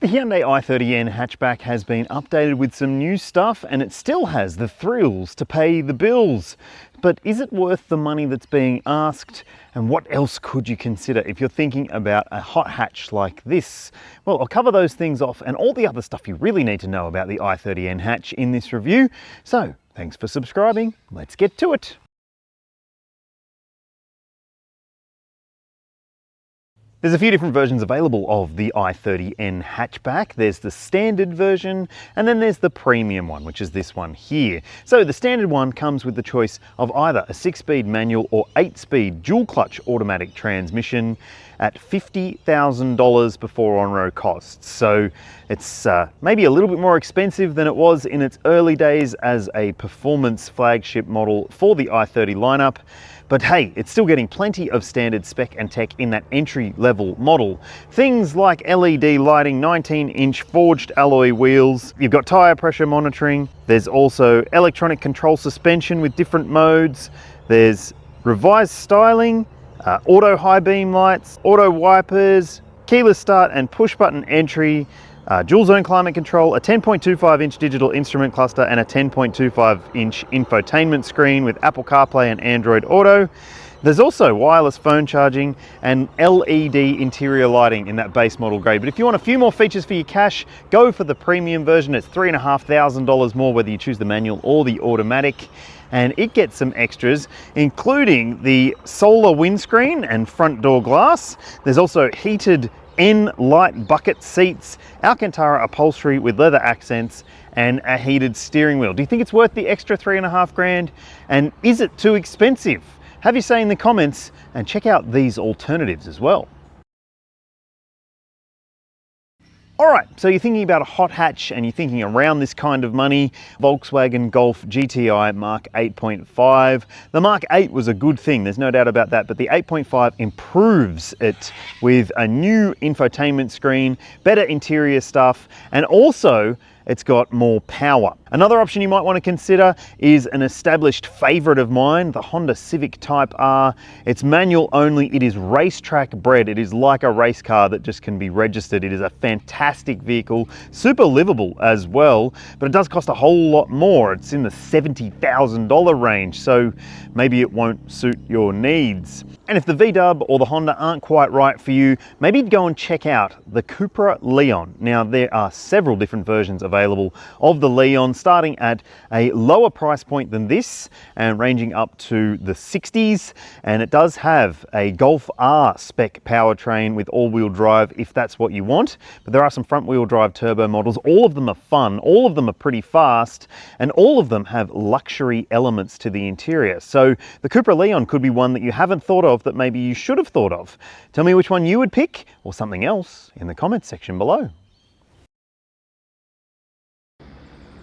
The Hyundai i30N hatchback has been updated with some new stuff and it still has the thrills to pay the bills. But is it worth the money that's being asked? And what else could you consider if you're thinking about a hot hatch like this? Well, I'll cover those things off and all the other stuff you really need to know about the i30N hatch in this review. So thanks for subscribing. Let's get to it. There's a few different versions available of the i30N hatchback. There's the standard version, and then there's the premium one, which is this one here. So the standard one comes with the choice of either a 6-speed manual or 8-speed dual clutch automatic transmission at $50,000 before on-road costs. So it's maybe a little bit more expensive than it was in its early days as a performance flagship model for the i30 lineup. But hey, it's still getting plenty of standard spec and tech in that entry-level model. Things like LED lighting, 19-inch forged alloy wheels, you've got tyre pressure monitoring, there's also electronic control suspension with different modes, there's revised styling, auto high beam lights, auto wipers, keyless start and push button entry, dual zone climate control, a 10.25-inch digital instrument cluster and a 10.25-inch infotainment screen with Apple CarPlay and Android Auto. There's also wireless phone charging and LED interior lighting in that base model grade. But if you want a few more features for your cash, go for the premium version. It's $3,500 more whether you choose the manual or the automatic. And it gets some extras, including the solar windscreen and front door glass. There's also heated N-light bucket seats, Alcantara upholstery with leather accents, and a heated steering wheel. Do you think it's worth the extra $3,500? And is it too expensive? Have your say in the comments and check out these alternatives as well. All right, so you're thinking about a hot hatch and you're thinking around this kind of money, Volkswagen Golf GTI Mark 8.5. The Mark 8 was a good thing, there's no doubt about that, but the 8.5 improves it with a new infotainment screen, better interior stuff, and also it's got more power. Another option you might want to consider is an established favorite of mine, the Honda Civic Type R. It's manual only, it is racetrack bred. It is like a race car that just can be registered. It is a fantastic vehicle, super livable as well, but it does cost a whole lot more. It's in the $70,000 range, so maybe it won't suit your needs. And if the VW or the Honda aren't quite right for you, maybe go and check out the Cupra Leon. Now, there are several different versions available of the Leon, starting at a lower price point than this and ranging up to the 60s. And it does have a Golf R spec powertrain with all-wheel drive if that's what you want. But there are some front-wheel drive turbo models. All of them are fun, all of them are pretty fast, and all of them have luxury elements to the interior. So the Cupra Leon could be one that you haven't thought of that maybe you should have thought of. Tell me which one you would pick or something else in the comments section below.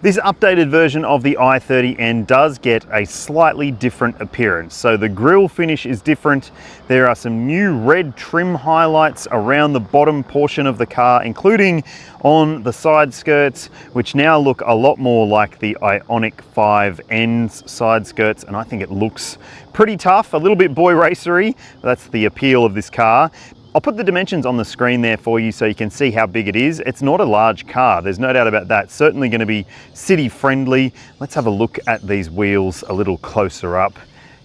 This updated version of the i30N does get a slightly different appearance. So the grille finish is different. There are some new red trim highlights around the bottom portion of the car, including on the side skirts, which now look a lot more like the Ioniq 5N's side skirts, and I think it looks pretty tough, a little bit boy racery. That's the appeal of this car. I'll put the dimensions on the screen there for you so you can see how big it is. It's not a large car, there's no doubt about that. Certainly going to be city friendly. Let's have a look at these wheels a little closer up.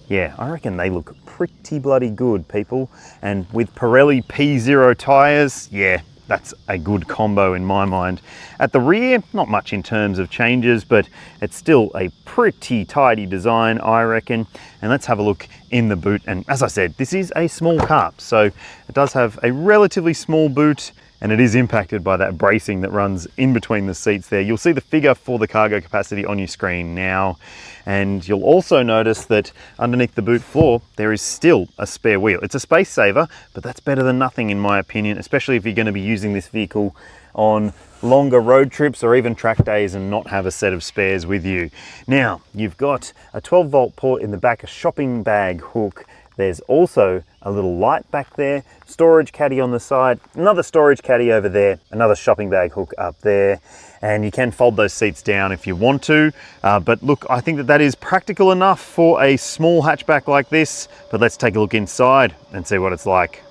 Yeah, I reckon they look pretty bloody good, people. And with Pirelli P0 tires, yeah, that's a good combo in my mind. At the rear, not much in terms of changes, but it's still a pretty tidy design, I reckon. And let's have a look in the boot. And as I said, this is a small car, so it does have a relatively small boot, and it is impacted by that bracing that runs in between the seats there. You'll see the figure for the cargo capacity on your screen now. And you'll also notice that underneath the boot floor, there is still a spare wheel. It's a space saver, but that's better than nothing in my opinion, especially if you're going to be using this vehicle on longer road trips or even track days and not have a set of spares with you. Now, you've got a 12-volt port in the back, a shopping bag hook. There's also a little light back there, storage caddy on the side, another storage caddy over there, another shopping bag hook up there, and you can fold those seats down if you want to. But look, I think that is practical enough for a small hatchback like this, but let's take a look inside and see what it's like.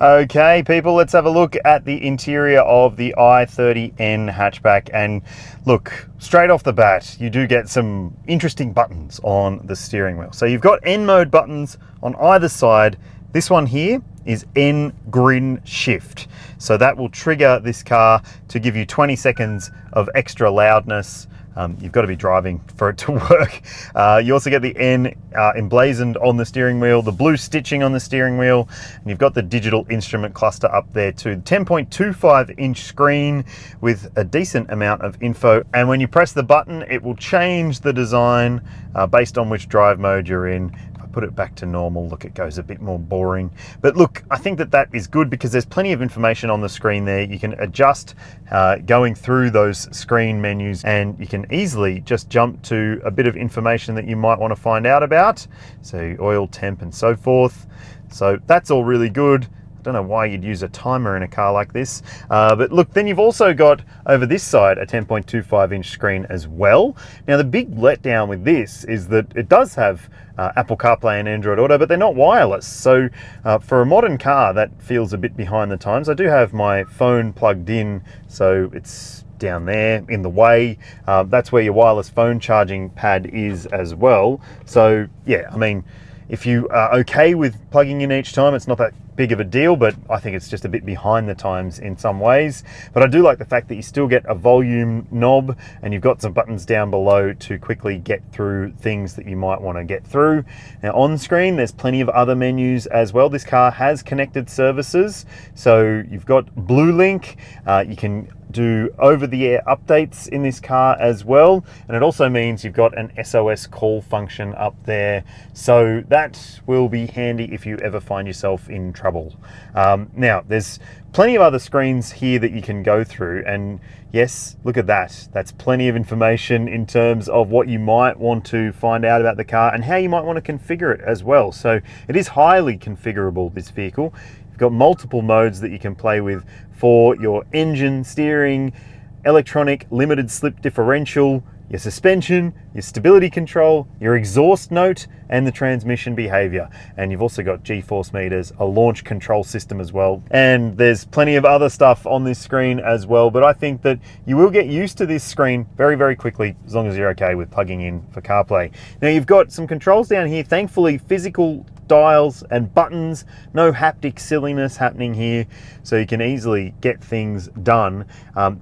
Okay, people, let's have a look at the interior of the i30N hatchback. And look, straight off the bat, you do get some interesting buttons on the steering wheel. So you've got N mode buttons on either side. This one here is N grin shift. So that will trigger this car to give you 20 seconds of extra loudness. You've got to be driving for it to work. You also get the N emblazoned on the steering wheel, the blue stitching on the steering wheel, and you've got the digital instrument cluster up there too. 10.25-inch screen with a decent amount of info. And when you press the button, it will change the design based on which drive mode you're in. Put it back to normal, look, it goes a bit more boring. But look, I think that that is good because there's plenty of information on the screen there. You can adjust going through those screen menus, and you can easily just jump to a bit of information that you might want to find out about. So oil temp and so forth. So that's all really good. Don't know why you'd use a timer in a car like this. But look, then you've also got over this side a 10.25-inch screen as well. Now the big letdown with this is that it does have Apple CarPlay and Android Auto, but they're not wireless. So for a modern car, that feels a bit behind the times. I do have my phone plugged in, so it's down there in the way. That's where your wireless phone charging pad is as well. So yeah, I mean, if you are okay with plugging in each time, it's not that big of a deal, but I think it's just a bit behind the times in some ways. But I do like the fact that you still get a volume knob, and you've got some buttons down below to quickly get through things that you might want to get through. Now on screen, there's plenty of other menus as well. This car has connected services. So you've got BlueLink, you can do over-the-air updates in this car as well, and it also means you've got an SOS call function up there, so that will be handy if you ever find yourself in trouble. Now there's plenty of other screens here that you can go through, and yes, look at that, that's plenty of information in terms of what you might want to find out about the car and how you might want to configure it as well. So it is highly configurable, this vehicle. You've got multiple modes that you can play with for your engine, steering, electronic limited slip differential, your suspension, your stability control, your exhaust note, and the transmission behavior. And you've also got G-force meters, a launch control system as well. And there's plenty of other stuff on this screen as well, but I think that you will get used to this screen very, very quickly as long as you're okay with plugging in for CarPlay. Now you've got some controls down here, thankfully physical dials and buttons, no haptic silliness happening here, so you can easily get things done.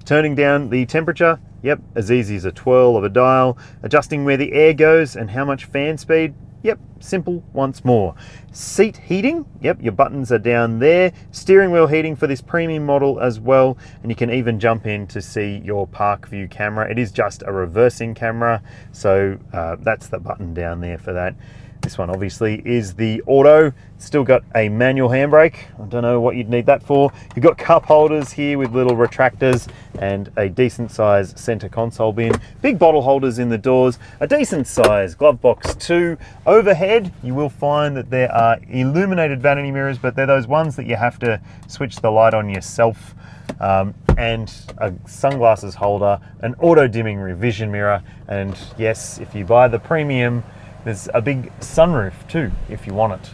Turning down the temperature, yep, as easy as a twirl of a dial. Adjusting where the air goes and how much fan speed, yep, simple once more. Seat heating, yep, your buttons are down there. Steering wheel heating for this premium model as well, and you can even jump in to see your park view camera. It is just a reversing camera, so that's the button down there for that. This one obviously is the auto. Still got a manual handbrake. I don't know what you'd need that for. You've got cup holders here with little retractors and a decent size center console bin. Big bottle holders in the doors, a decent size glove box too. Overhead, you will find that there are illuminated vanity mirrors, but they're those ones that you have to switch the light on yourself. And a sunglasses holder, an auto dimming revision mirror, and yes, if you buy the premium, there's a big sunroof too, if you want it.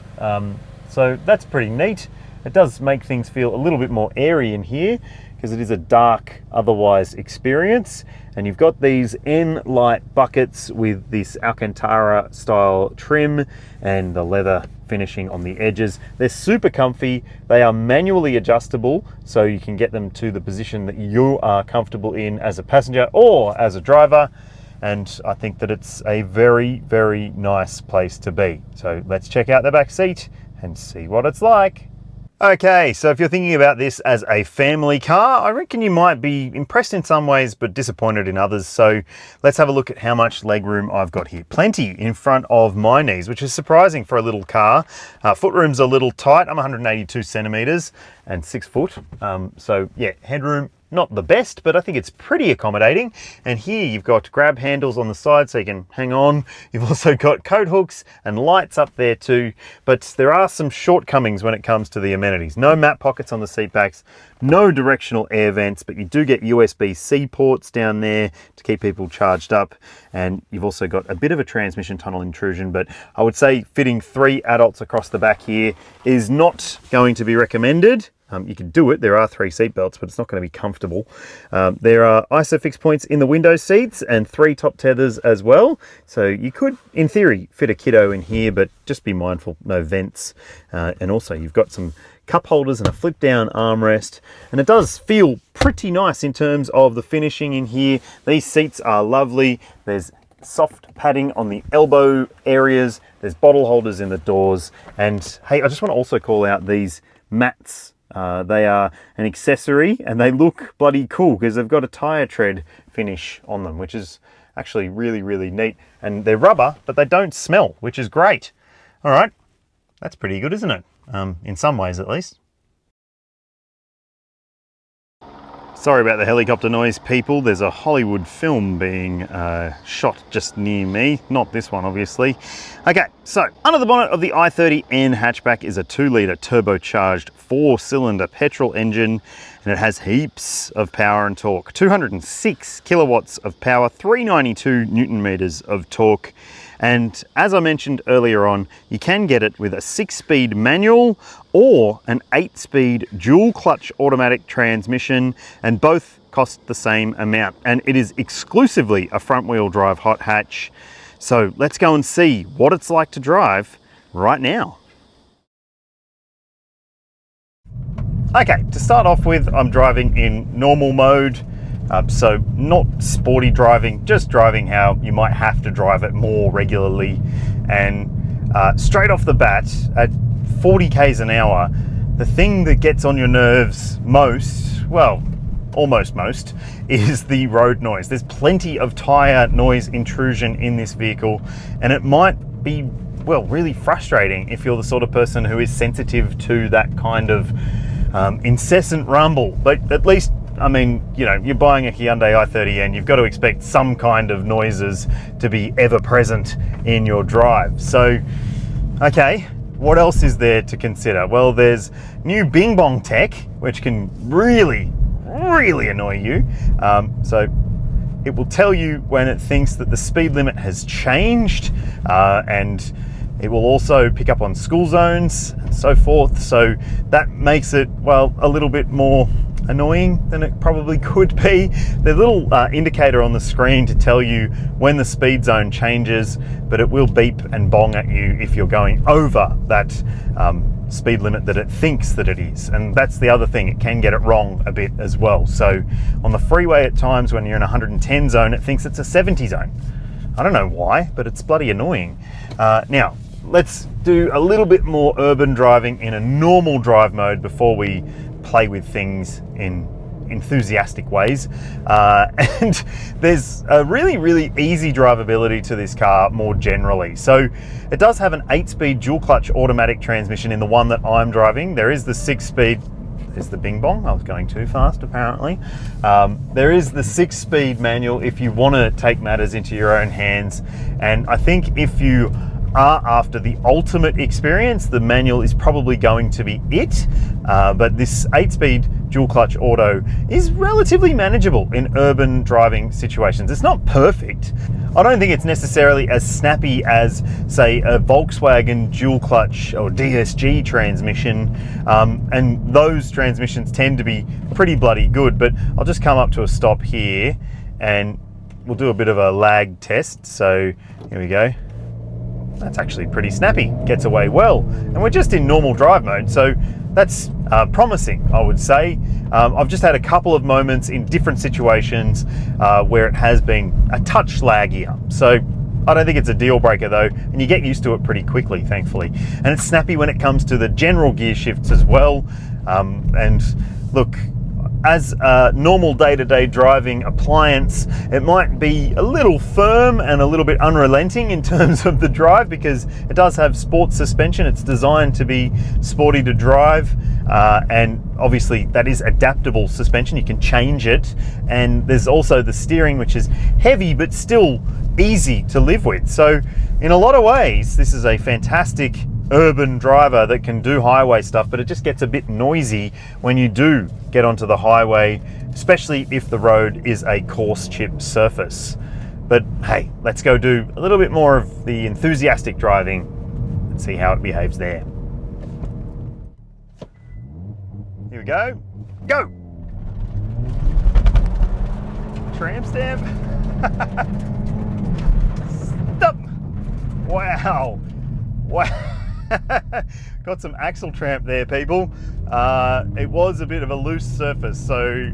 So that's pretty neat. It does make things feel a little bit more airy in here because it is a dark, otherwise experience. And you've got these N-light buckets with this Alcantara style trim and the leather finishing on the edges. They're super comfy. They are manually adjustable, so you can get them to the position that you are comfortable in as a passenger or as a driver. And I think that it's a very, very nice place to be. So let's check out the back seat and see what it's like. Okay, so if you're thinking about this as a family car, I reckon you might be impressed in some ways, but disappointed in others. So let's have a look at how much legroom I've got here. Plenty in front of my knees, which is surprising for a little car. Footroom's a little tight. I'm 182 centimeters and 6 foot. So yeah, headroom not the best, but I think it's pretty accommodating. And here you've got grab handles on the side so you can hang on. You've also got coat hooks and lights up there too, but there are some shortcomings when it comes to the amenities. No map pockets on the seat backs, no directional air vents, but you do get USB-C ports down there to keep people charged up. And you've also got a bit of a transmission tunnel intrusion, but I would say fitting 3 adults across the back here is not going to be recommended. You can do it, there are 3 seat belts, but it's not going to be comfortable. There are ISOFIX points in the window seats and 3 top tethers as well. So you could, in theory, fit a kiddo in here, but just be mindful, no vents. And also you've got some cup holders and a flip down armrest. And it does feel pretty nice in terms of the finishing in here. These seats are lovely. There's soft padding on the elbow areas. There's bottle holders in the doors. And hey, I just want to also call out these mats. They are an accessory and they look bloody cool because they've got a tire tread finish on them, which is actually really, really neat. And they're rubber, but they don't smell, which is great. All right, that's pretty good, isn't it? In some ways, at least. Sorry about the helicopter noise, people. There's a Hollywood film being shot just near me. Not this one, obviously. Okay, so under the bonnet of the i30N hatchback is a 2-litre turbocharged 4-cylinder petrol engine, and it has heaps of power and torque. 206 kilowatts of power, 392 Newton meters of torque. And as I mentioned earlier on, you can get it with a 6-speed manual or an 8-speed dual clutch automatic transmission, and both cost the same amount. And it is exclusively a front wheel drive hot hatch. So let's go and see what it's like to drive right now. Okay, to start off with, I'm driving in normal mode. So not sporty driving, just driving how you might have to drive it more regularly. And straight off the bat, at 40 k's an hour, the thing that gets on your nerves most, well, almost most, is the road noise. There's plenty of tire noise intrusion in this vehicle, and it might be, well, really frustrating if you're the sort of person who is sensitive to that kind of incessant rumble. But at least, I mean, you know, you're buying a Hyundai i30 and you've got to expect some kind of noises to be ever present in your drive. So, okay, what else is there to consider? Well, there's new Bing Bong tech, which can really, really annoy you. So it will tell you when it thinks that the speed limit has changed, and it will also pick up on school zones and so forth. So that makes it, well, a little bit more annoying than it probably could be. There's a little indicator on the screen to tell you when the speed zone changes, but it will beep and bong at you if you're going over that speed limit that it thinks that it is. And that's the other thing, it can get it wrong a bit as well. So on the freeway at times when you're in a 110 zone, it thinks it's a 70 zone. I don't know why, but it's bloody annoying. Now, let's do a little bit more urban driving in a normal drive mode before we play with things in enthusiastic ways. And there's a really, really easy drivability to this car more generally. So it does have an 8-speed dual clutch automatic transmission in the one that I'm driving. There is the 6-speed, there's the Bing Bong, I was going too fast apparently. There is the 6-speed manual if you want to take matters into your own hands. And I think if you are after the ultimate experience, the manual is probably going to be it. But this 8-speed dual clutch auto is relatively manageable in urban driving situations. It's not perfect. I don't think it's necessarily as snappy as, say, a Volkswagen dual clutch or DSG transmission, and those transmissions tend to be pretty bloody good. But I'll just come up to a stop here and we'll do a bit of a lag test. So here we go. That's actually pretty snappy, gets away well. And we're just in normal drive mode, so that's promising, I would say. I've just had a couple of moments in different situations where it has been a touch laggier. So I don't think it's a deal breaker though, and you get used to it pretty quickly, thankfully. And it's snappy when it comes to the general gear shifts as well. And look, as a normal day-to-day driving appliance, it might be a little firm and a little bit unrelenting in terms of the drive, because it does have sports suspension. It's designed to be sporty to drive, and obviously that is adaptable suspension. You can change it. And there's also the steering, which is heavy but still easy to live with. So in a lot of ways, this is a fantastic urban driver that can do highway stuff, but it just gets a bit noisy when you do get onto the highway, especially if the road is a coarse chip surface. But hey, let's go do a little bit more of the enthusiastic driving and see how it behaves there. Here we go. Go! Tramp stamp. Stop! Wow. Wow. Got some axle tramp there, people. It was a bit of a loose surface, so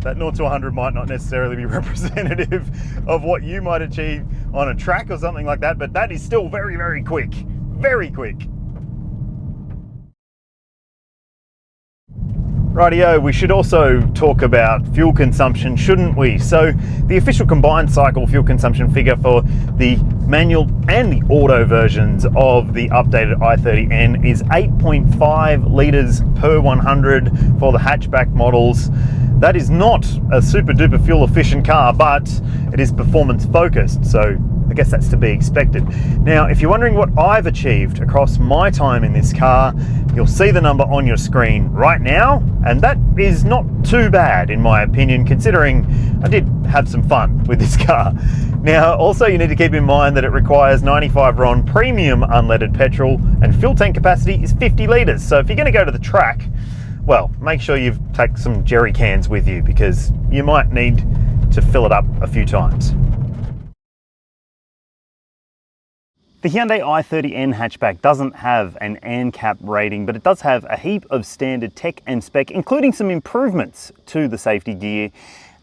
that 0 to 100 might not necessarily be representative of what you might achieve on a track or something like that, but that is still very, very quick. Very quick. Rightio, we should also talk about fuel consumption, shouldn't we? So the official combined cycle fuel consumption figure for the manual and the auto versions of the updated i30N is 8.5 litres per 100 for the hatchback models. That is not a super duper fuel efficient car, but it is performance focused, so I guess that's to be expected. Now, if you're wondering what I've achieved across my time in this car, you'll see the number on your screen right now, and that is not too bad in my opinion, considering I did have some fun with this car. Now, also you need to keep in mind that it requires 95 RON premium unleaded petrol, and fuel tank capacity is 50 litres. So if you're going to go to the track, well, make sure you take some jerry cans with you, because you might need to fill it up a few times. The Hyundai i30N hatchback doesn't have an ANCAP rating, but it does have a heap of standard tech and spec, including some improvements to the safety gear.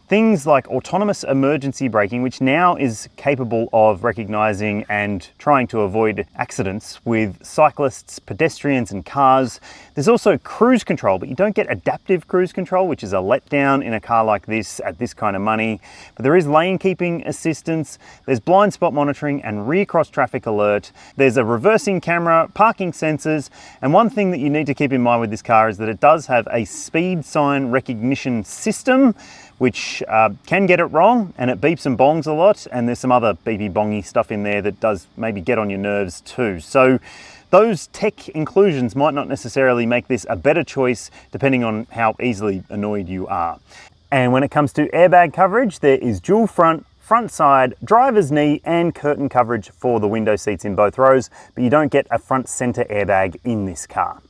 Things like autonomous emergency braking, which now is capable of recognizing and trying to avoid accidents with cyclists, pedestrians and cars. There's also cruise control, but you don't get adaptive cruise control, which is a letdown in a car like this at this kind of money. But there is lane keeping assistance, there's blind spot monitoring and rear cross traffic alert. There's a reversing camera, parking sensors, and one thing that you need to keep in mind with this car is that it does have a speed sign recognition system, which can get it wrong, and it beeps and bongs a lot, and there's some other beepy bongy stuff in there that does maybe get on your nerves too. So those tech inclusions might not necessarily make this a better choice depending on how easily annoyed you are. And when it comes to airbag coverage, there is dual front side, driver's knee and curtain coverage for the window seats in both rows, but you don't get a front center airbag in this car.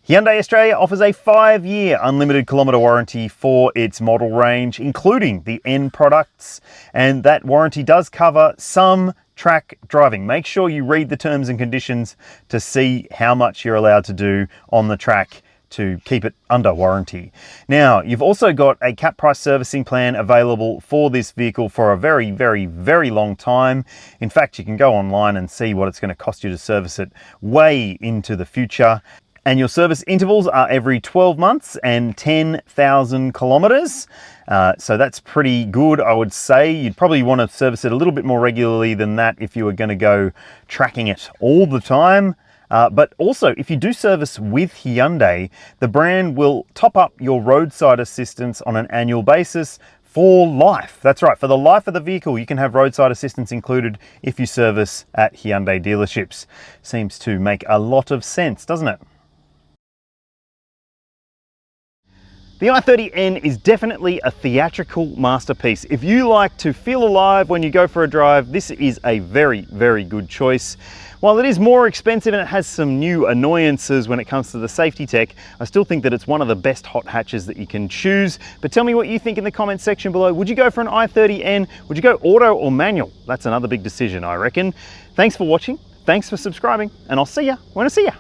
Hyundai Australia offers a 5-year unlimited kilometre warranty for its model range, including the N products, and that warranty does cover some track driving. Make sure you read the terms and conditions to see how much you're allowed to do on the track to keep it under warranty. Now, you've also got a cap price servicing plan available for this vehicle for a very, very, very long time. In fact, you can go online and see what it's going to cost you to service it way into the future. And your service intervals are every 12 months and 10,000 kilometers. So that's pretty good, I would say. You'd probably want to service it a little bit more regularly than that if you were going to go tracking it all the time. But also, if you do service with Hyundai, the brand will top up your roadside assistance on an annual basis for life. That's right, for the life of the vehicle, you can have roadside assistance included if you service at Hyundai dealerships. Seems to make a lot of sense, doesn't it? The i30N is definitely a theatrical masterpiece. If you like to feel alive when you go for a drive, this is a very, very good choice. While it is more expensive and it has some new annoyances when it comes to the safety tech, I still think that it's one of the best hot hatches that you can choose. But tell me what you think in the comments section below. Would you go for an i30N? Would you go auto or manual? That's another big decision, I reckon. Thanks for watching. Thanks for subscribing, and I'll see ya when I see ya.